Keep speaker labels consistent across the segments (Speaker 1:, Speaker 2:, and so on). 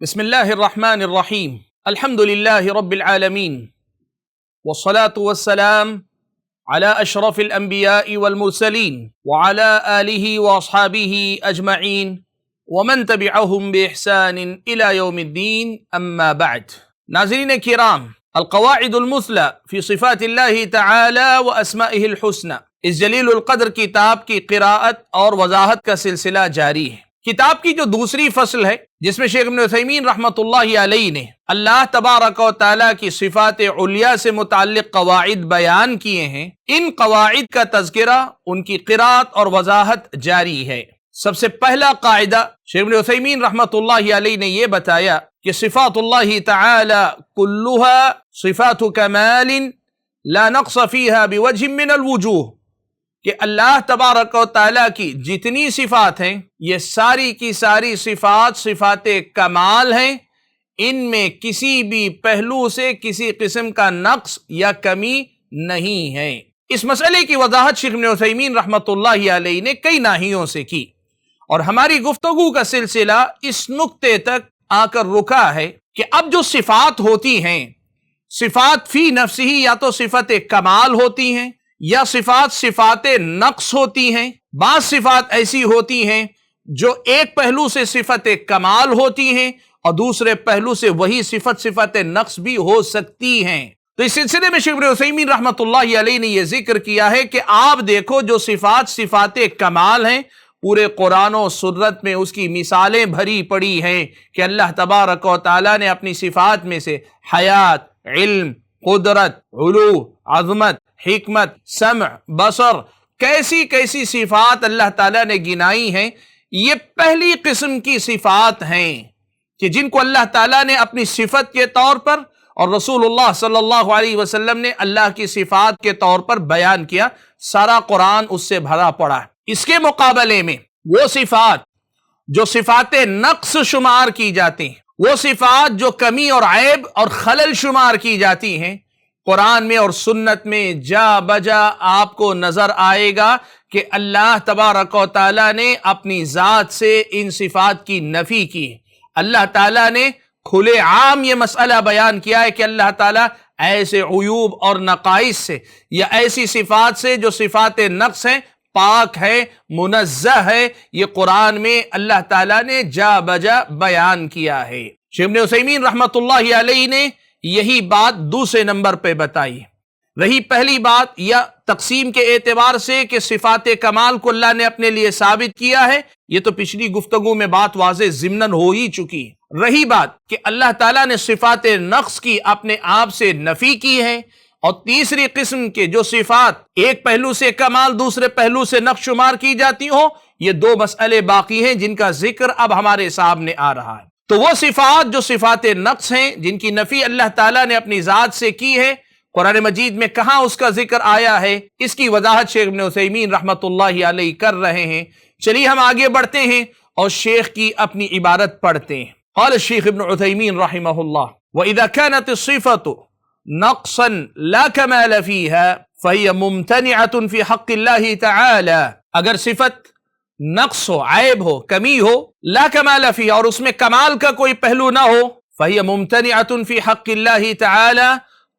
Speaker 1: بسم اللہ الرحمن الرحیم الحمد للہ رب العالمین والصلاة والسلام على اشرف الانبیاء والمرسلین وعلى آلہ واصحابہ اجمعین ومن تبعهم بإحسان الى یوم الدین اما بعد۔ ناظرین کرام، القواعد المثلی فی صفات اللہ تعالی واسمائہ الحسنى اس جلیل القدر کتاب کی قراءت اور وضاحت کا سلسلہ جاری ہے۔ کتاب کی جو دوسری فصل ہے، جس میں شیخ ابن عثیمین رحمۃ اللہ علیہ نے اللہ تبارک و تعالیٰ کی صفات علیہ سے متعلق قواعد بیان کیے ہیں، ان قواعد کا تذکرہ، ان کی قراءت اور وضاحت جاری ہے۔ سب سے پہلا قاعدہ شیخ ابن عثیمین رحمۃ اللہ علیہ نے یہ بتایا کہ صفات اللہ تعالی کلها صفات کمال لا نقص فیها بوجہ من الوجوہ، کہ اللہ تبارک و تعالیٰ کی جتنی صفات ہیں یہ ساری کی ساری صفات صفات کمال ہیں، ان میں کسی بھی پہلو سے کسی قسم کا نقص یا کمی نہیں ہے۔ اس مسئلے کی وضاحت شیخ ابن عثیمین رحمۃ اللہ علیہ نے کئی ناحیوں سے کی، اور ہماری گفتگو کا سلسلہ اس نقطے تک آ کر رکا ہے کہ اب جو صفات ہوتی ہیں، صفات فی نفسہ یا تو صفت کمال ہوتی ہیں یا صفات نقص ہوتی ہیں۔ بعض صفات ایسی ہوتی ہیں جو ایک پہلو سے صفت کمال ہوتی ہیں اور دوسرے پہلو سے وہی صفت نقص بھی ہو سکتی ہیں۔ تو اس سلسلے میں شیخ ابن عثیمین رحمۃ اللہ علیہ نے یہ ذکر کیا ہے کہ آپ دیکھو جو صفات کمال ہیں، پورے قرآن و سنت میں اس کی مثالیں بھری پڑی ہیں کہ اللہ تبارک و تعالیٰ نے اپنی صفات میں سے حیات، علم، قدرت، علو، عظمت، حکمت، سمع، بصر، کیسی کیسی صفات اللہ تعالیٰ نے گنائی ہیں۔ یہ پہلی قسم کی صفات ہیں کہ جن کو اللہ تعالیٰ نے اپنی صفت کے طور پر اور رسول اللہ صلی اللہ علیہ وسلم نے اللہ کی صفات کے طور پر بیان کیا۔ سارا قرآن اس سے بھرا پڑا ہے۔ اس کے مقابلے میں وہ صفات جو صفات نقص شمار کی جاتی ہیں، وہ صفات جو کمی اور عیب اور خلل شمار کی جاتی ہیں، قرآن میں اور سنت میں جا بجا آپ کو نظر آئے گا کہ اللہ تبارک و تعالیٰ نے اپنی ذات سے ان صفات کی نفی کی ہے۔ اللہ تعالیٰ نے کھلے عام یہ مسئلہ بیان کیا ہے کہ اللہ تعالیٰ ایسے عیوب اور نقائص سے یا ایسی صفات سے جو صفات نقص ہیں پاک ہے، منزہ ہے، یہ قرآن میں اللہ تعالیٰ نے جا بجا بیان کیا ہے۔ شیخ ابن عثیمین رحمۃ اللہ علیہ نے یہی بات دوسرے نمبر پہ بتائی۔ رہی پہلی بات یا تقسیم کے اعتبار سے کہ صفات کمال کو اللہ نے اپنے لیے ثابت کیا ہے، یہ تو پچھلی گفتگو میں بات واضح ضمناً ہو ہی چکی ہے۔ رہی بات کہ اللہ تعالیٰ نے صفات نقص کی اپنے آپ سے نفی کی ہے، اور تیسری قسم کے جو صفات ایک پہلو سے کمال دوسرے پہلو سے نقص شمار کی جاتی ہوں، یہ دو مسئلے باقی ہیں جن کا ذکر اب ہمارے سامنے آ رہا ہے۔ تو وہ صفات جو صفات نقص ہیں، جن کی نفی اللہ تعالیٰ نے اپنی ذات سے کی ہے، قرآن مجید میں کہاں اس کا ذکر آیا ہے، اس کی وضاحت شیخ ابن عثیمین رحمۃ اللہ علیہ کر رہے ہیں۔ چلیے ہم آگے بڑھتے ہیں اور شیخ کی اپنی عبارت پڑھتے ہیں۔ قال الشیخ ابن عثیمین رحمہ اللہ: وَإِذَا كَانَتِ الصِّفَةُ نَقْصًا لَا كَمَالَ فِيهَا فَهِيَ مُمْتَنِعَةٌ فِي حَقِّ اللَّهِ تَعَالَى، اگر صفت نقص ہو، عیب ہو، کمی ہو، لا کمال فی، اور اس میں کمال کا کوئی پہلو نہ ہو، فَهِيَ مُمْتَنِعَةٌ فِي حَقِّ اللَّهِ تَعَالَى،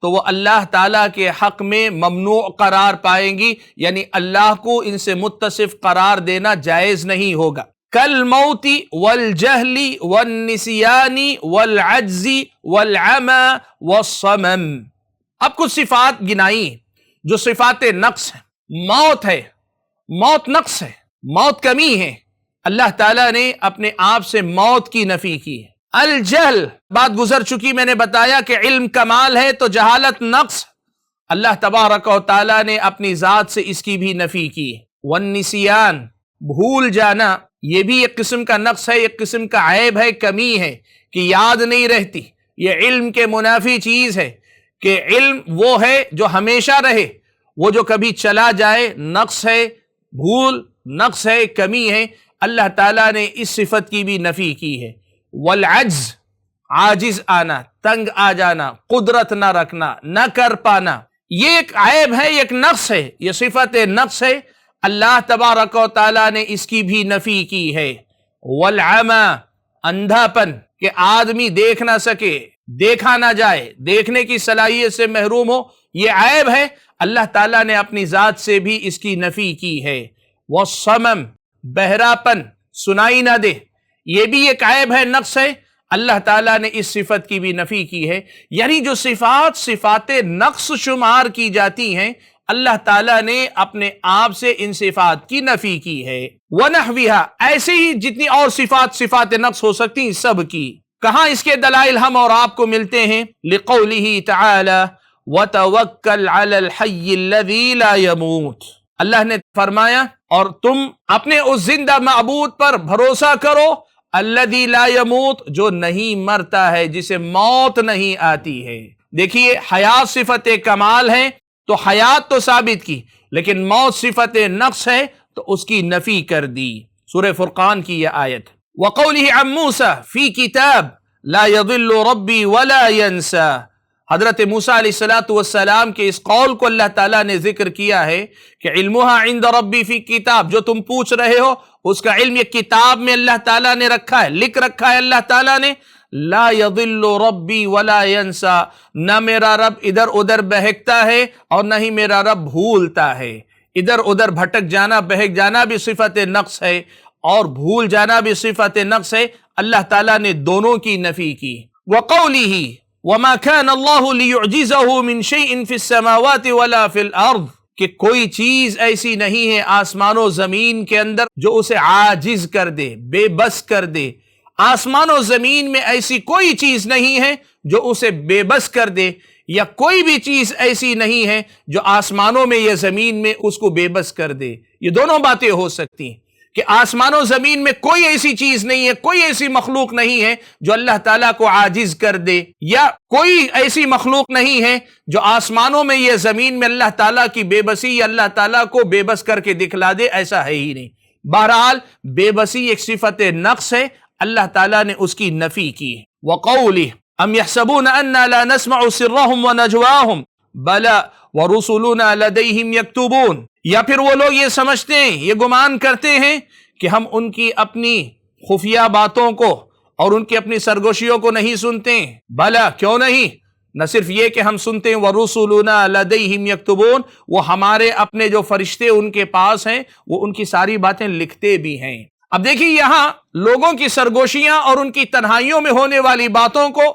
Speaker 1: تو وہ اللہ تعالیٰ کے حق میں ممنوع قرار پائیں گی، یعنی اللہ کو ان سے متصف قرار دینا جائز نہیں ہوگا۔ کالموت والجہل والنسیان والعجز والعمى والصمم، اب کچھ صفات گنائی جو صفات نقص ہیں۔ موت ہے، موت نقص ہے، موت کمی ہے، اللہ تعالیٰ نے اپنے آپ سے موت کی نفی کی ہے۔ الجہل، بات گزر چکی، میں نے بتایا کہ علم کمال ہے تو جہالت نقص، اللہ تبارک و تعالیٰ نے اپنی ذات سے اس کی بھی نفی کی ہے۔ والنسیان، بھول جانا، یہ بھی ایک قسم کا نقص ہے، ایک قسم کا عیب ہے، کمی ہے کہ یاد نہیں رہتی۔ یہ علم کے منافی چیز ہے کہ علم وہ ہے جو ہمیشہ رہے، وہ جو کبھی چلا جائے نقص ہے، بھول نقص ہے، کمی ہے۔ اللہ تعالیٰ نے اس صفت کی بھی نفی کی ہے۔ والعجز، عاجز آنا، تنگ آ جانا، قدرت نہ رکھنا، نہ کر پانا، یہ ایک عیب ہے، ایک نقص ہے، یہ صفت نقص ہے، اللہ تبارک و تعالیٰ نے اس کی بھی نفی کی ہے۔ والعمی، اندھا پن، کہ آدمی دیکھ نہ سکے، دیکھا نہ جائے، دیکھنے کی صلاحیت سے محروم ہو، یہ عیب ہے، اللہ تعالیٰ نے اپنی ذات سے بھی اس کی نفی کی ہے۔ والصمم، بہرا پن، سنائی نہ دے، یہ بھی ایک عیب ہے، نقص ہے، اللہ تعالیٰ نے اس صفت کی بھی نفی کی ہے۔ یعنی جو صفات نقص شمار کی جاتی ہیں، اللہ تعالیٰ نے اپنے آپ سے ان صفات کی نفی کی ہے۔ وَنَحْوِهَا، ایسے ہی جتنی اور صفات نقص ہو سکتی ہیں سب کی۔ کہاں اس کے دلائل ہم اور آپ کو ملتے ہیں؟ لِقَوْلِهِ تَعَالَى وَتَوَكَّلْ عَلَى الْحَيِّ الَّذِي لَا يَمُوتُ، اللہ نے فرمایا اور تم اپنے اس زندہ معبود پر بھروسہ کرو، الذی لا یموت، جو نہیں مرتا ہے، جسے موت نہیں آتی ہے۔ دیکھیے، حیات صفت کمال ہے تو حیات تو ثابت کی، لیکن موت صفت نقص ہے تو اس کی نفی کر دی۔ سورہ فرقان کی یہ آیت۔ وقولہ عن موسیٰ فی کتاب لا یضل ربی ولا ینسا، حضرت موسیٰ علیہ السلام کے اس قول کو اللہ تعالیٰ نے ذکر کیا ہے کہ علمها عند ربی فی کتاب، جو تم پوچھ رہے ہو اس کا علم یہ کتاب میں اللہ تعالیٰ نے رکھا ہے، لکھ رکھا ہے اللہ تعالیٰ نے۔ لا یضل ربی ولا ینسا، نہ میرا رب ادھر ادھر بہکتا ہے اور نہ ہی میرا رب بھولتا ہے۔ ادھر ادھر بھٹک جانا، بہک جانا بھی صفت نقص ہے اور بھول جانا بھی صفت نقص ہے، اللہ تعالیٰ نے دونوں کی نفی کی۔ وقولہ وَمَا كَانَ اللَّهُ لِيُعْجِزَهُ مِنْ شَيْءٍ فِي السَّمَاوَاتِ وَلَا فِي الْأَرْضِ، کہ کوئی چیز ایسی نہیں ہے آسمان و زمین کے اندر جو اسے عاجز کر دے، بے بس کر دے۔ آسمان و زمین میں ایسی کوئی چیز نہیں ہے جو اسے بے بس کر دے، یا کوئی بھی چیز ایسی نہیں ہے جو آسمانوں میں یا زمین میں اس کو بے بس کر دے۔ یہ دونوں باتیں ہو سکتی ہیں کہ آسمان و زمین میں کوئی ایسی چیز نہیں ہے، کوئی ایسی مخلوق نہیں ہے جو اللہ تعالیٰ کو عاجز کر دے، یا کوئی ایسی مخلوق نہیں ہے جو آسمانوں میں یا زمین میں اللہ تعالیٰ کی بے بسی یا اللہ تعالیٰ کو بے بس کر کے دکھلا دے، ایسا ہے ہی نہیں۔ بہرحال بے بسی ایک صفت نقص ہے، اللہ تعالیٰ نے اس کی نفی کی۔ وَقَوْلِهِ أَمْ يَحْسَبُونَ أَنَّا لَا نَسْمَعُ سِرَّهُمْ وَنَجْوَاهُمْ بَلَى وَرُسُلُنَا لَدَيْهِمْ يَكْتُبُونَ، یا پھر وہ لوگ یہ سمجھتے ہیں، یہ گمان کرتے ہیں کہ ہم ان کی اپنی خفیہ باتوں کو اور ان کی اپنی سرگوشیوں کو نہیں سنتے ہیں۔ بھلا کیوں نہیں؟ نہ صرف یہ کہ ہم سنتے ہیں، وَرُسُلُنَا لَدَيْهِمْ يَكْتُبُونَ، وہ ہمارے اپنے جو فرشتے ان کے پاس ہیں وہ ان کی ساری باتیں لکھتے بھی ہیں۔ اب دیکھیے، یہاں لوگوں کی سرگوشیاں اور ان کی تنہائیوں میں ہونے والی باتوں کو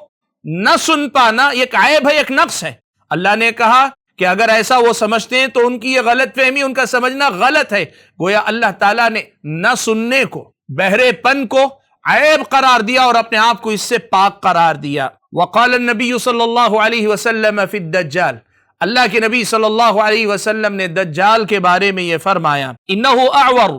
Speaker 1: نہ سن پانا ایک عیب ہے، ایک نقص ہے۔ اللہ نے کہا کہ اگر ایسا وہ سمجھتے ہیں تو ان کی یہ غلط فہمی، ان کا سمجھنا غلط ہے۔ گویا اللہ تعالیٰ نے نہ سننے کو، بہرے پن کو عیب قرار دیا اور اپنے آپ کو اس سے پاک قرار دیا۔ وقال النبی صلی اللہ علیہ وسلم فی الدجال، اللہ کے نبی صلی اللہ علیہ وسلم نے دجال کے بارے میں یہ فرمایا، انہ اعور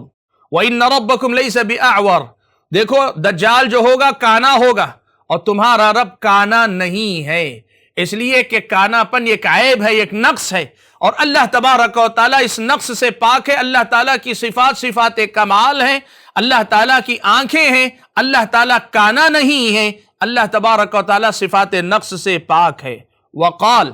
Speaker 1: وَإِنَّ رَبَّكُمْ لَيْسَ بِأَعْوَرٍ، دیکھو دجال جو ہوگا کانا ہوگا اور تمہارا رب کانا نہیں ہے، اس لیے کہ کانا پن ایک عیب ہے، ایک نقص ہے، اور اللہ تبارک و تعالیٰ اس نقص سے پاک ہے۔ اللہ تعالیٰ کی صفات کمال ہیں، اللہ تعالیٰ کی آنکھیں ہیں، اللہ تعالیٰ کانا نہیں ہے، اللہ تبارک و تعالیٰ صفات نقص سے پاک ہے۔ وقال،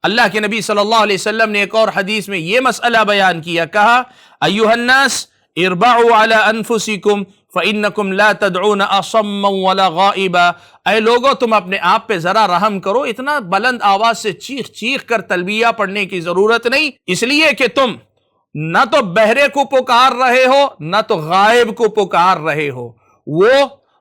Speaker 1: اللہ کے نبی صلی اللہ علیہ وسلم نے ایک اور حدیث میں یہ مسئلہ بیان کیا، کہا ایھا الناس اربعوا علی انفسکم فانکم لا تدعون اصما ولا غائبا، اے لوگو تم اپنے آپ پہ ذرا رحم کرو، اتنا بلند آواز سے چیخ چیخ کر تلبیہ پڑھنے کی ضرورت نہیں، اس لیے کہ تم نہ تو بہرے کو پکار رہے ہو نہ تو غائب کو پکار رہے ہو، وہ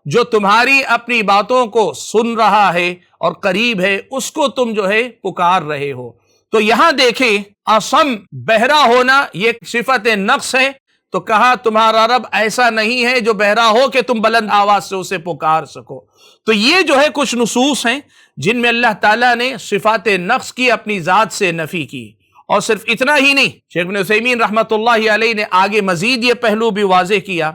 Speaker 1: جو تمہاری اپنی باتوں کو سن رہا ہے اور قریب ہے اس کو تم جو ہے پکار رہے ہو۔ تو یہاں دیکھیں، اصم بہرا ہونا یہ صفت نقص ہے، تو کہا تمہارا رب ایسا نہیں ہے جو بہرا ہو کہ تم بلند آواز سے اسے پکار سکو۔ تو یہ جو ہے کچھ نصوص ہیں جن میں اللہ تعالیٰ نے صفات نقص کی اپنی ذات سے نفی کی، اور صرف اتنا ہی نہیں، شیخ ابن عثیمین رحمۃ اللہ علیہ نے آگے مزید یہ پہلو بھی واضح کیا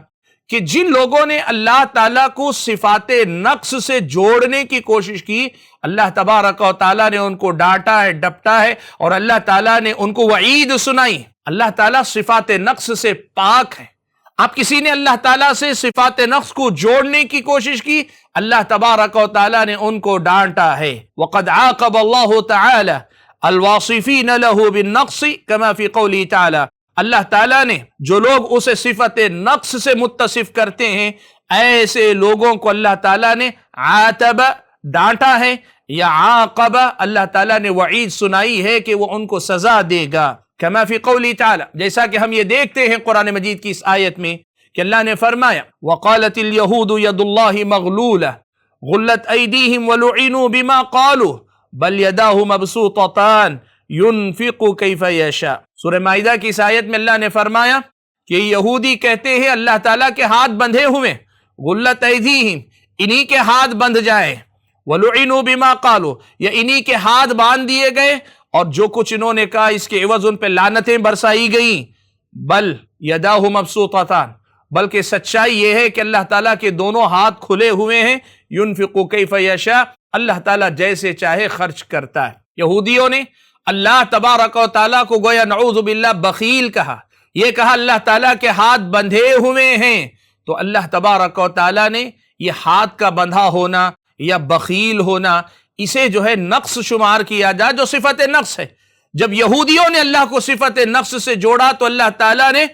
Speaker 1: کہ جن لوگوں نے اللہ تعالیٰ کو صفات نقص سے جوڑنے کی کوشش کی، اللہ تبارک و تعالیٰ نے ان کو ڈانٹا ہے، ڈپٹا ہے، اور اللہ تعالیٰ نے ان کو وعید سنائی۔ اللہ تعالیٰ صفات نقص سے پاک ہے۔ اب کسی نے اللہ تعالیٰ سے صفات نقص کو جوڑنے کی کوشش کی، اللہ تبارک و تعالیٰ نے ان کو ڈانٹا ہے۔ وَقَدْ عَاقَبَ اللَّهُ تَعَالَى الواصفین لہ بالنقص کما فی قولی تعالی، اللہ تعالیٰ نے جو لوگ اسے صفت نقص سے متصف کرتے ہیں ایسے لوگوں کو اللہ تعالیٰ نے عاتب ڈانٹا ہے، یا عاقب اللہ تعالیٰ نے وعید سنائی ہے کہ وہ ان کو سزا دے گا، کما فی قولی تعالی، جیسا کہ ہم یہ دیکھتے ہیں قرآن مجید کی اس آیت میں کہ اللہ نے فرمایا وقالت الیہود ید اللہ مغلولہ غلت ایدیہم ولعنوا بما قالوا بل یداہ مبسوطتان ينفق کیف یشاء۔ سورہ مائدہ کی اس آیت میں اللہ نے فرمایا کہ یہودی کہتے ہیں اللہ تعالیٰ کے ہاتھ بندھے ہوئے، غلت ایدیہم، انہی کے ہاتھ بندھ جائے، وَلُعِنُوا بِمَا قَالُوا، یا انہی کے ہاتھ باندھ دیے گئے اور جو کچھ انہوں نے کہا اس کے عوض ان پہ لعنتیں برسائی گئیں۔ بل یداہ مبسوطتان، بلکہ سچائی یہ ہے کہ اللہ تعالیٰ کے دونوں ہاتھ کھلے ہوئے ہیں، ينفق کیف یشاء، اللہ تعالیٰ جیسے چاہے خرچ کرتا ہے۔ یہودیوں نے اللہ تبارک و تعالیٰ کو گویا نعوذ باللہ بخیل کہا، یہ کہا اللہ تعالیٰ کے ہاتھ بندھے ہوئے ہیں، تو اللہ تبارک و تعالیٰ نے یہ ہاتھ کا بندھا ہونا یا بخیل ہونا اسے جو ہے نقص شمار کیا جائے جو صفت نقص ہے۔ جب یہودیوں نے اللہ کو صفت نقص سے جوڑا تو اللہ تعالیٰ نے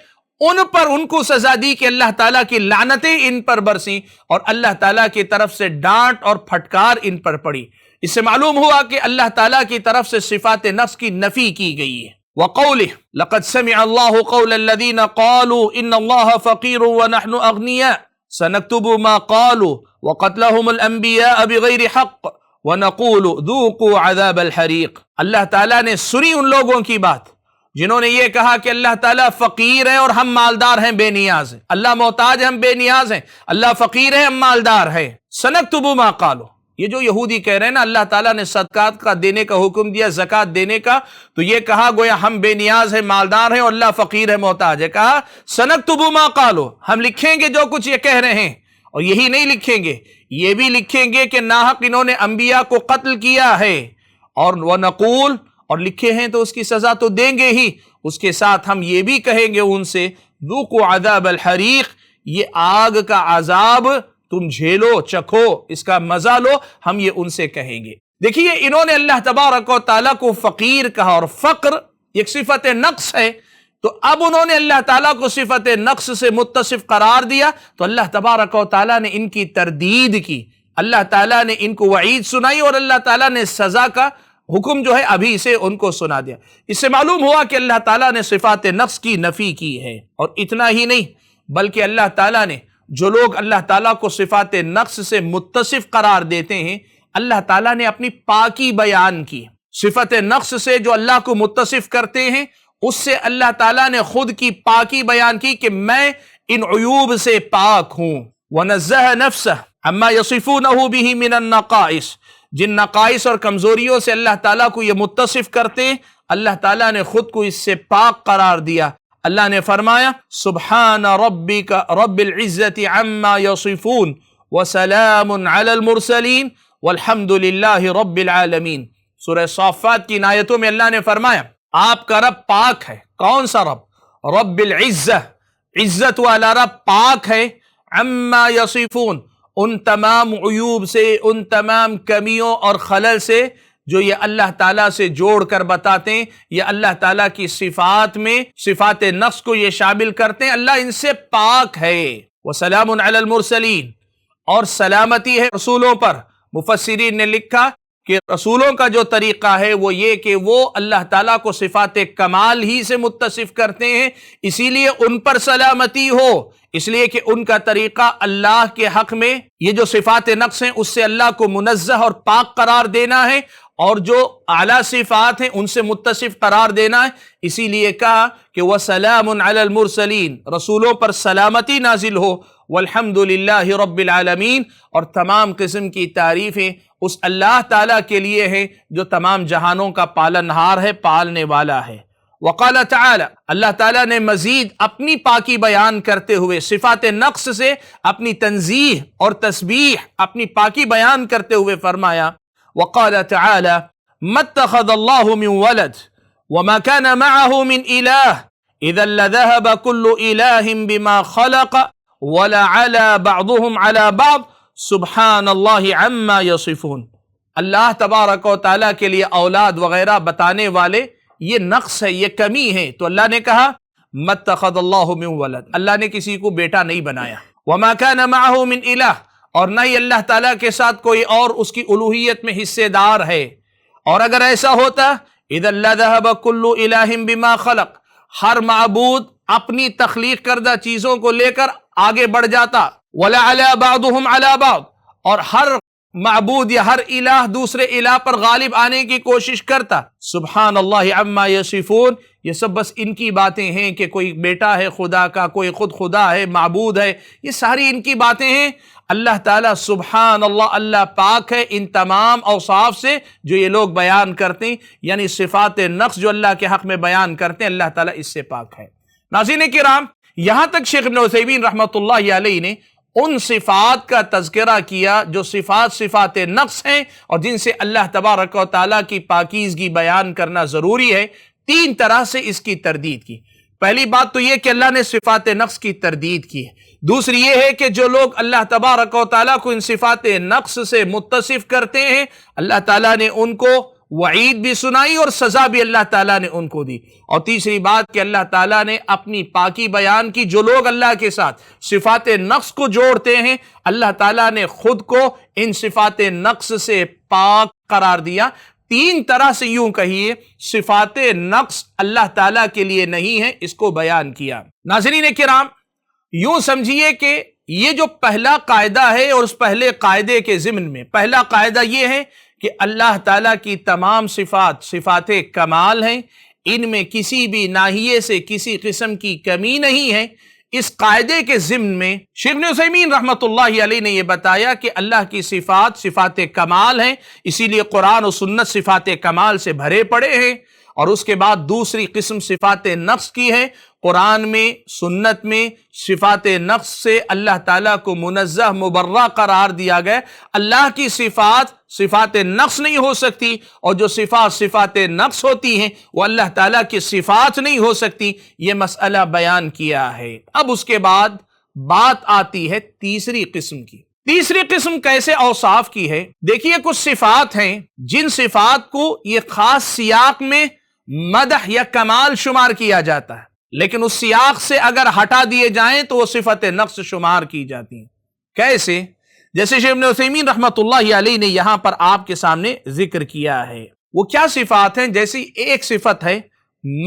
Speaker 1: ان کو سزا دی کہ اللہ تعالیٰ کی لعنتیں ان پر برسیں اور اللہ تعالیٰ کی طرف سے ڈانٹ اور پھٹکار ان پر پڑی۔ اس سے معلوم ہوا کہ اللہ تعالیٰ کی طرف سے صفات نقص کی نفی کی گئی ہے۔ وَقَوْلِهِ لَقَدْ سَمِعَ اللَّهُ قَوْلَ الَّذِينَ قَالُوا إِنَّ اللَّهَ فَقِيرٌ وَنَحْنُ أَغْنِيَاءُ سَنَكْتُبُ مَا قَالُوا وَقَتْلَهُمُ الْأَنْبِيَاءَ بِغَيْرِ حَقٍّ وَنَقُولُ ذُوقُوا عَذَابَ الْحَرِيقِ۔ اللہ تعالیٰ نے سنی ان لوگوں کی بات جنہوں نے یہ کہا کہ اللہ تعالیٰ فقیر ہے اور ہم مالدار ہیں، بے نیاز ہیں، اللہ محتاج ہے ہم بے نیاز ہیں، اللہ فقیر ہے ہم مالدار ہیں۔ سَنَكْتُبُ مَا قَالُوا، یہ جو یہودی کہہ رہے ہیں نا اللہ تعالیٰ نے صدقات کا دینے کا حکم دیا، زکوٰۃ دینے کا، تو یہ کہا گویا ہم بے نیاز ہیں، مالدار ہیں اور اللہ فقیر ہے، محتاج ہے۔ کہا سَنَكْتُبُ مَا قَالُوا، ہم لکھیں گے جو کچھ یہ کہہ رہے ہیں، اور یہی نہیں لکھیں گے، یہ بھی لکھیں گے کہ ناحق انہوں نے انبیاء کو قتل کیا ہے، اور وَنَقُول، اور لکھے ہیں تو اس کی سزا تو دیں گے ہی، اس کے ساتھ ہم یہ بھی کہیں گے ان سے ذوقوا عذاب الحریق، یہ آگ کا عذاب تم جھیلو، چکھو، اس کا مزہ لو، ہم یہ ان سے کہیں گے۔ دیکھیے انہوں نے اللہ تبارک و تعالیٰ کو فقیر کہا، اور فقر ایک صفت نقص ہے، تو اب انہوں نے اللہ تعالیٰ کو صفت نقص سے متصف قرار دیا، تو اللہ تبارک و تعالیٰ نے ان کی تردید کی، اللہ تعالیٰ نے ان کو وعید سنائی، اور اللہ تعالیٰ نے سزا کا حکم جو ہے ابھی سے ان کو سنا دیا۔ اس سے معلوم ہوا کہ اللہ تعالیٰ نے صفات نقص کی نفی کی ہے، اور اتنا ہی نہیں بلکہ اللہ تعالیٰ نے جو لوگ اللہ تعالیٰ کو صفات نقص سے متصف قرار دیتے ہیں، اللہ تعالیٰ نے اپنی پاکی بیان کی۔ صفت نقص سے جو اللہ کو متصف کرتے ہیں اس سے اللہ تعالیٰ نے خود کی پاکی بیان کی کہ میں ان عیوب سے پاک ہوں۔ وَنَزَّهَ نَفْسَهُ عَمَّا يَصِفُونَهُ بِهِ مِنَ النَّقَائِصِ، جن نقائص اور کمزوریوں سے اللہ تعالیٰ کو یہ متصف کرتے ہیں اللہ تعالیٰ نے خود کو اس سے پاک قرار دیا۔ اللہ نے فرمایا سبحان ربک رب العزت عما یصفون وسلام علی المرسلین والحمد للہ رب العالمین۔ سورہ صافات کی آیتوں میں اللہ نے فرمایا آپ کا رب پاک ہے۔ کون سا رب؟ رب العزہ، عزت والا رب پاک ہے، عما یصفون، ان تمام عیوب سے، ان تمام کمیوں اور خلل سے جو یہ اللہ تعالیٰ سے جوڑ کر بتاتے ہیں، یہ اللہ تعالیٰ کی صفات میں صفات نقص کو یہ شامل کرتے ہیں، اللہ ان سے پاک ہے۔ وَسَلَامٌ عَلَى الْمُرْسَلِينَ، اور سلامتی ہے رسولوں پر۔ مفسرین نے لکھا کہ رسولوں کا جو طریقہ ہے وہ یہ کہ وہ اللہ تعالیٰ کو صفات کمال ہی سے متصف کرتے ہیں، اسی لیے ان پر سلامتی ہو، اس لیے کہ ان کا طریقہ اللہ کے حق میں یہ جو صفات نقص ہیں اس سے اللہ کو منزہ اور پاک قرار دینا ہے، اور جو اعلیٰ صفات ہیں ان سے متصف قرار دینا ہے۔ اسی لیے کہا کہ وَسَلَامٌ عَلَى الْمُرْسَلِينَ، رسولوں پر سلامتی نازل ہو، وَالْحَمْدُ لِلَّهِ رَبِّ الْعَالَمِينَ، اور تمام قسم کی تعریفیں اس اللہ تعالیٰ کے لیے ہیں جو تمام جہانوں کا پالنہار ہے، پالنے والا ہے۔ وقال تعالی، اللہ تعالیٰ نے مزید اپنی پاکی بیان کرتے ہوئے صفات نقص سے اپنی تنزیہ اور تسبیح، اپنی پاکی بیان کرتے ہوئے فرمایا وقال تعالی ما اتخذ اللہ من ولد وما كان معه من الہ اذا لذهب كل الہ بما خلق ولعلى بعضهم على بعض سبحان اللہ عما یصفون۔ اللہ تبارک و تعالیٰ کے لیے اولاد وغیرہ بتانے والے یہ نقص ہے، یہ کمی ہے، تو اللہ نے کہا مَتَّخَذَ اللَّهُ مِن وَلَدٍ، اللہ نے کسی کو بیٹا نہیں بنایا، وَمَا كَانَ مَعَهُ مِنْ إِلَٰهٍ، اور نہ ہی اللہ تعالیٰ کے ساتھ کوئی اور اس کی الوہیت میں حصے دار ہے، اور اگر ایسا ہوتا اِذًا لَذَهَبَ كُلُّ إِلَٰهٍ بِمَا خَلَقَ، ہر معبود اپنی تخلیق کردہ چیزوں کو لے کر آگے بڑھ جاتا، وَلَعَلَىٰ بَعْضُهُمْ عَلَىٰ بَعْضٍ، اور ہر معبود یا ہر الہ دوسرے الہ پر غالب آنے کی کوشش کرتا۔ سبحان اللہ عما یصفون، یہ سب بس ان کی باتیں ہیں کہ کوئی بیٹا ہے خدا کا، کوئی خود خدا ہے، معبود ہے، یہ ساری ان کی باتیں ہیں۔ اللہ تعالیٰ سبحان اللہ، اللہ پاک ہے ان تمام اوصاف سے جو یہ لوگ بیان کرتے ہیں، یعنی صفات نقص جو اللہ کے حق میں بیان کرتے ہیں، اللہ تعالیٰ اس سے پاک ہے۔ ناظرین کرام، یہاں تک شیخ ابن عثیمین رحمۃ اللہ علیہ نے ان صفات کا تذکرہ کیا جو صفات نقص ہیں اور جن سے اللہ تبارک و تعالیٰ کی پاکیزگی بیان کرنا ضروری ہے۔ تین طرح سے اس کی تردید کی۔ پہلی بات تو یہ کہ اللہ نے صفات نقص کی تردید کی ہے۔ دوسری یہ ہے کہ جو لوگ اللہ تبارک و تعالیٰ کو ان صفات نقص سے متصف کرتے ہیں، اللہ تعالیٰ نے ان کو وعید بھی سنائی اور سزا بھی اللہ تعالیٰ نے ان کو دی۔ اور تیسری بات کہ اللہ تعالیٰ نے اپنی پاکی بیان کی، جو لوگ اللہ کے ساتھ صفات نقص کو جوڑتے ہیں، اللہ تعالیٰ نے خود کو ان صفات نقص سے پاک قرار دیا۔ تین طرح سے یوں کہیے صفات نقص اللہ تعالیٰ کے لیے نہیں ہے، اس کو بیان کیا۔ ناظرین کرام، یوں سمجھیے کہ یہ جو پہلا قاعدہ ہے، اور اس پہلے قاعدے کے ضمن میں پہلا قاعدہ یہ ہے کہ اللہ تعالیٰ کی تمام صفات کمال ہیں، ان میں کسی بھی ناحیے سے کسی قسم کی کمی نہیں ہے۔ اس قاعدے کے ضمن میں شیخ ابن عثیمین رحمۃ اللہ علیہ نے یہ بتایا کہ اللہ کی صفات کمال ہیں، اسی لیے قرآن و سنت صفات کمال سے بھرے پڑے ہیں۔ اور اس کے بعد دوسری قسم صفات نقص کی ہے۔ قرآن میں، سنت میں صفات نقص سے اللہ تعالیٰ کو منزہ مبرہ قرار دیا گیا۔ اللہ کی صفات نقص نہیں ہو سکتی، اور جو صفات نقص ہوتی ہیں وہ اللہ تعالیٰ کی صفات نہیں ہو سکتی، یہ مسئلہ بیان کیا ہے۔ اب اس کے بعد بات آتی ہے تیسری قسم کی۔ تیسری قسم کیسے اوصاف کی ہے؟ دیکھیے کچھ صفات ہیں جن صفات کو یہ خاص سیاق میں مدح یا کمال شمار کیا جاتا ہے، لیکن اس سیاق سے اگر ہٹا دیے جائیں تو وہ صفت نقص شمار کی جاتی ہیں۔ کیسے؟ جیسے شیخ ابن عثیمین رحمۃ اللہ علیہ نے یہاں پر آپ کے سامنے ذکر کیا ہے۔ وہ کیا صفات ہیں؟ جیسی ایک صفت ہے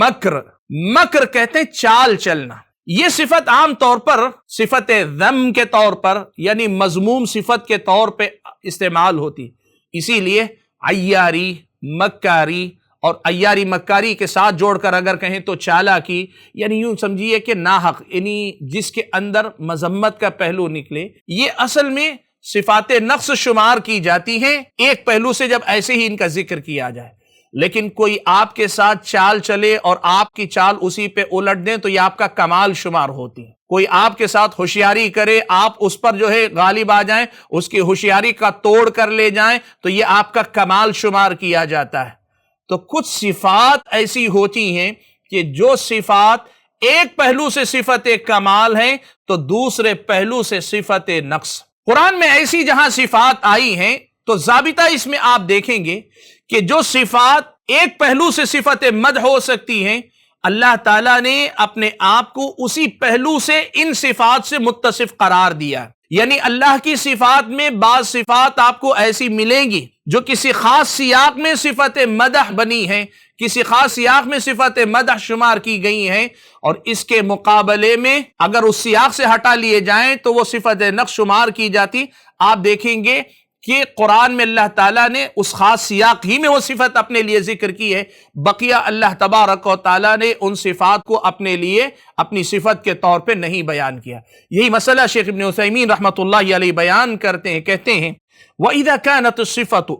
Speaker 1: مکر کہتے ہیں چال چلنا۔ یہ صفت عام طور پر صفت ذم کے طور پر، یعنی مذموم صفت کے طور پہ استعمال ہوتی، اسی لیے عیاری، مکاری، اور عیاری مکاری کے ساتھ جوڑ کر اگر کہیں تو چالاکی، یعنی یوں سمجھیے کہ ناحق، یعنی جس کے اندر مذمت کا پہلو نکلے، یہ اصل میں صفات نقص شمار کی جاتی ہیں ایک پہلو سے جب ایسے ہی ان کا ذکر کیا جائے۔ لیکن کوئی آپ کے ساتھ چال چلے اور آپ کی چال اسی پہ الٹ دیں تو یہ آپ کا کمال شمار ہوتی ہے۔ کوئی آپ کے ساتھ ہوشیاری کرے، آپ اس پر جو ہے غالب آ جائیں، اس کی ہوشیاری کا توڑ کر لے جائیں تو یہ آپ کا کمال شمار کیا جاتا ہے۔ تو کچھ صفات ایسی ہوتی ہیں کہ جو صفات ایک پہلو سے صفت کمال ہیں تو دوسرے پہلو سے صفت نقص۔ قرآن میں ایسی جہاں صفات آئی ہیں تو ضابطہ اس میں آپ دیکھیں گے کہ جو صفات ایک پہلو سے صفت مدح ہو سکتی ہیں، اللہ تعالیٰ نے اپنے آپ کو اسی پہلو سے ان صفات سے متصف قرار دیا۔ یعنی اللہ کی صفات میں بعض صفات آپ کو ایسی ملیں گی جو کسی خاص سیاق میں صفت مدح بنی ہیں، کسی خاص سیاق میں صفت مدح شمار کی گئی ہیں، اور اس کے مقابلے میں اگر اس سیاق سے ہٹا لیے جائیں تو وہ صفت نقص شمار کی جاتی۔ آپ دیکھیں گے کہ قرآن میں اللہ تعالیٰ نے اس خاص سیاق ہی میں وہ صفت اپنے لیے ذکر کی ہے، بقیہ اللہ تبارک و تعالیٰ نے ان صفات کو اپنے لیے اپنی صفت کے طور پہ نہیں بیان کیا۔ یہی مسئلہ شیخ ابن عثیمین رحمۃ اللہ علیہ بیان کرتے ہیں، کہتے ہیں وَإِذَا كَانَتِ الصِّفَةُ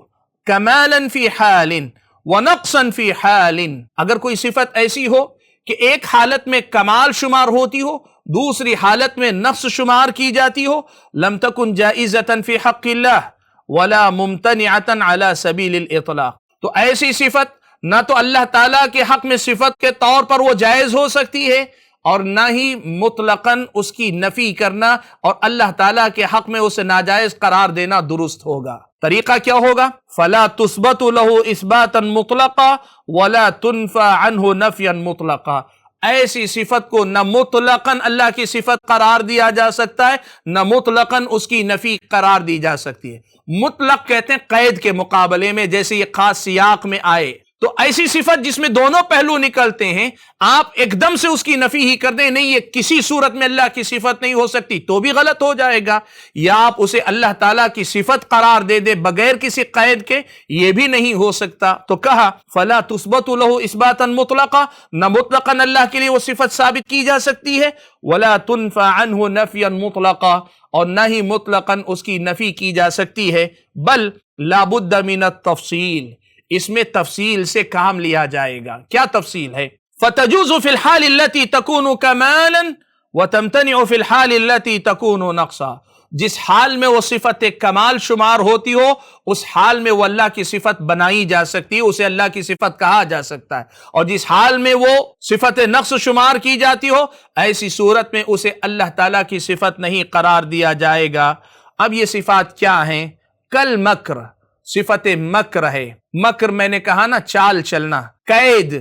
Speaker 1: كَمَالًا فِي حَالٍ وَنَقْصًا فِي حَالٍ، اگر کوئی صفت ایسی ہو کہ ایک حالت میں کمال شمار ہوتی ہو، دوسری حالت میں نقص شمار کی جاتی ہو، لَمْ تَكُنْ جَائِزَةً فِي حَقِّ اللَّهِ وَلَا مُمْتَنِعَةً عَلَى سَبِيلِ الْإِطْلَاقِ، تو ایسی صفت نہ تو اللہ تعالیٰ کے حق میں صفت کے طور پر وہ جائز ہو سکتی ہے، اور نہ ہی مطلقاً اس کی نفی کرنا اور اللہ تعالیٰ کے حق میں اسے ناجائز قرار دینا درست ہوگا۔ طریقہ کیا ہوگا؟ فَلَا تُثْبَتُ لَهُ إِثْبَاتًا مُطْلَقًا وَلَا تُنْفَى عَنْهُ نَفْيًا مُطْلَقًا، ایسی صفت کو نہ مطلقاً اللہ کی صفت قرار دیا جا سکتا ہے، نہ مطلقاً اس کی نفی قرار دی جا سکتی ہے۔ مطلق کہتے ہیں قید کے مقابلے میں، جیسے یہ خاص سیاق میں آئے، تو ایسی صفت جس میں دونوں پہلو نکلتے ہیں، آپ ایک دم سے اس کی نفی ہی کر دیں، نہیں یہ کسی صورت میں اللہ کی صفت نہیں ہو سکتی، تو بھی غلط ہو جائے گا۔ یا آپ اسے اللہ تعالیٰ کی صفت قرار دے دے بغیر کسی قید کے، یہ بھی نہیں ہو سکتا۔ تو کہا فَلَا تُثْبَتُ لَهُ إِثْبَاتًا مُطْلَقًا، نہ مطلقاً اللہ کے لیے وہ صفت ثابت کی جا سکتی ہے، وَلَا تُنْفَى عَنْهُ نَفْيًا مُطْلَقًا، اور نہ ہی مطلقاً اس کی نفی کی جا سکتی ہے، بل لَا بُدَّ مِنَ التَّفْصِيلِ، اس میں تفصیل سے کام لیا جائے گا۔ کیا تفصیل ہے؟ فَتَجُوزُ فِي الْحَالِ الَّتِي تَكُونُ كَمَالًا وَتَمْتَنِعُ فِي الْحَالِ الَّتِي تَكُونُ نَقْصًا، جس حال میں وہ صفت کمال شمار ہوتی ہو، اس حال میں وہ اللہ کی صفت بنائی جا سکتی ہے، اسے اللہ کی صفت کہا جا سکتا ہے، اور جس حال میں وہ صفت نقص شمار کی جاتی ہو، ایسی صورت میں اسے اللہ تعالیٰ کی صفت نہیں قرار دیا جائے گا۔ اب یہ صفات کیا ہیں؟ کل مکر، صفت مکر ہے۔ مکر میں نے کہا نا چال چلنا، قید،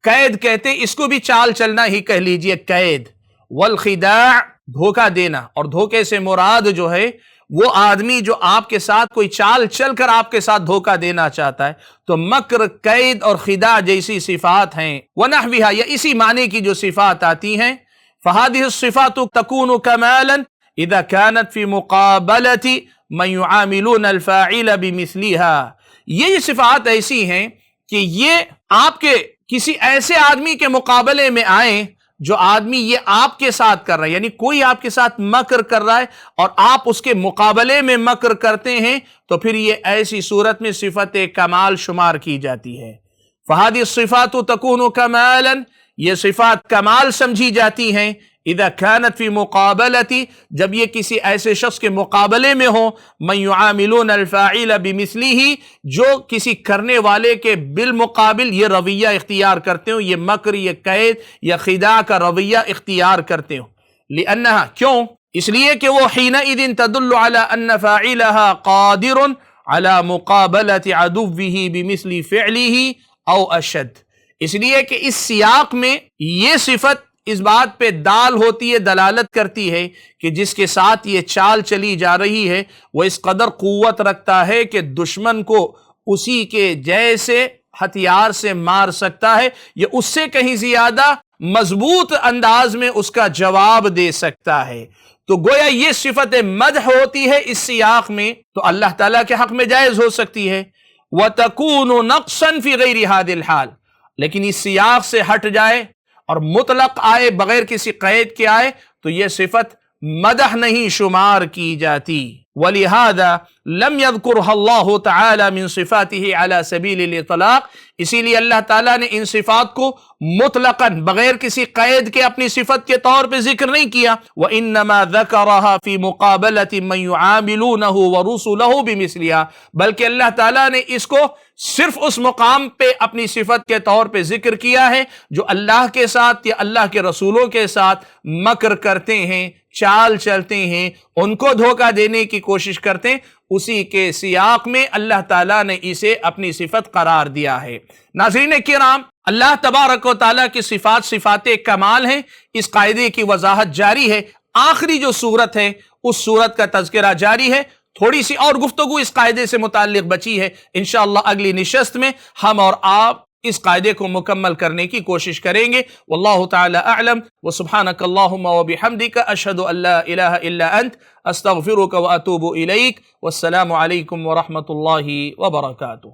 Speaker 1: قید کہتے اس کو بھی چال چلنا ہی کہہ لیجئے، قید۔ والخداع، دھوکہ دینا، اور دھوکے سے مراد جو ہے وہ آدمی جو آپ کے ساتھ کوئی چال چل کر آپ کے ساتھ دھوکہ دینا چاہتا ہے، تو مکر، قید اور خداع جیسی صفات ہیں۔ ونحوها، یا اسی معنی کی جو صفات آتی ہیں، فهذه الصفات تكون كمالا اذا كانت في مقابلة من يعاملون الفاعل بمثلها، یہ صفات ایسی ہیں کہ یہ آپ کے کسی ایسے آدمی کے مقابلے میں آئیں جو آدمی یہ آپ کے ساتھ کر رہا ہے، یعنی کوئی آپ کے ساتھ مکر کر رہا ہے اور آپ اس کے مقابلے میں مکر کرتے ہیں، تو پھر یہ ایسی صورت میں صفت کمال شمار کی جاتی ہے۔ فَهَذِهِ الصِّفَاتُ تَكُونُ كَمَالًا، یہ صفات کمال سمجھی جاتی ہیں، اذا كانت في مقابلتی، جب یہ کسی ایسے شخص کے مقابلے میں ہو، من يعاملون الفاعل بمثله، جو کسی کرنے والے کے بالمقابل یہ رویہ اختیار کرتے ہو، یہ مکر، یہ قید یا خداع کا رویہ اختیار کرتے ہو۔ لأنها، کیوں؟ اس لیے کہ وہ حينئذ تدل على ان فاعلها قادر على مقابلة عدوه بمثل فعله او اشد، اس لیے کہ اس سیاق میں یہ صفت اس بات پہ دال ہوتی ہے، دلالت کرتی ہے کہ جس کے ساتھ یہ چال چلی جا رہی ہے وہ اس قدر قوت رکھتا ہے کہ دشمن کو اسی کے جیسے ہتھیار سے مار سکتا ہے، یا اس سے کہیں زیادہ مضبوط انداز میں اس کا جواب دے سکتا ہے۔ تو گویا یہ صفت مدح ہوتی ہے اس سیاق میں، تو اللہ تعالیٰ کے حق میں جائز ہو سکتی ہے۔ وَتَكُونُ نَقْصًا فِي غَيْرِ هَذِهِ الْحَالِ، لیکن اس سیاق سے ہٹ جائے اور مطلق آئے، بغیر کسی قید کے آئے، تو یہ صفت مدح نہیں شمار کی جاتی۔ وَلِهَذَا لَمْ يَذْكُرْهَا اللَّهُ تَعَالَى مِنْ صِفَاتِهِ عَلَى سَبِيلِ الْإِطْلَاقِ، اسی لیے اللہ تعالیٰ نے ان صفات کو مطلقاً بغیر کسی قید کے اپنی صفت کے طور پہ ذکر نہیں کیا۔ وَإِنَّمَا ذَكَرَهَا فِي مُقَابَلَةِ مَنْ يُعَامِلُونَهُ وَرُسُلَهُ بِمِثْلِهَا، بلکہ اللہ تعالیٰ نے اس کو صرف اس مقام پہ اپنی صفت کے طور پہ ذکر کیا ہے جو اللہ کے ساتھ یا اللہ کے رسولوں کے ساتھ مکر کرتے ہیں، چال چلتے ہیں، ان کو دھوکہ دینے کی کوشش کرتے ہیں، اسی کے سیاق میں اللہ تعالیٰ نے اسے اپنی صفت قرار دیا ہے۔ ناظرین کرام، اللہ تبارک و تعالیٰ کی صفات صفات کمال ہیں، اس قاعدے کی وضاحت جاری ہے۔ آخری جو صورت ہے اس صورت کا تذکرہ جاری ہے، تھوڑی سی اور گفتگو اس قاعدے سے متعلق بچی ہے، انشاءاللہ اگلی نشست میں ہم اور آپ اس قاعدے کو مکمل کرنے کی کوشش کریں گے۔ واللہ تعالی اعلم، وسبحانک اللہم وبحمدک، اشہد ان لا الہ الا انت، استغفرک واتوب الیک، والسلام علیکم ورحمۃ اللہ وبرکاتہ۔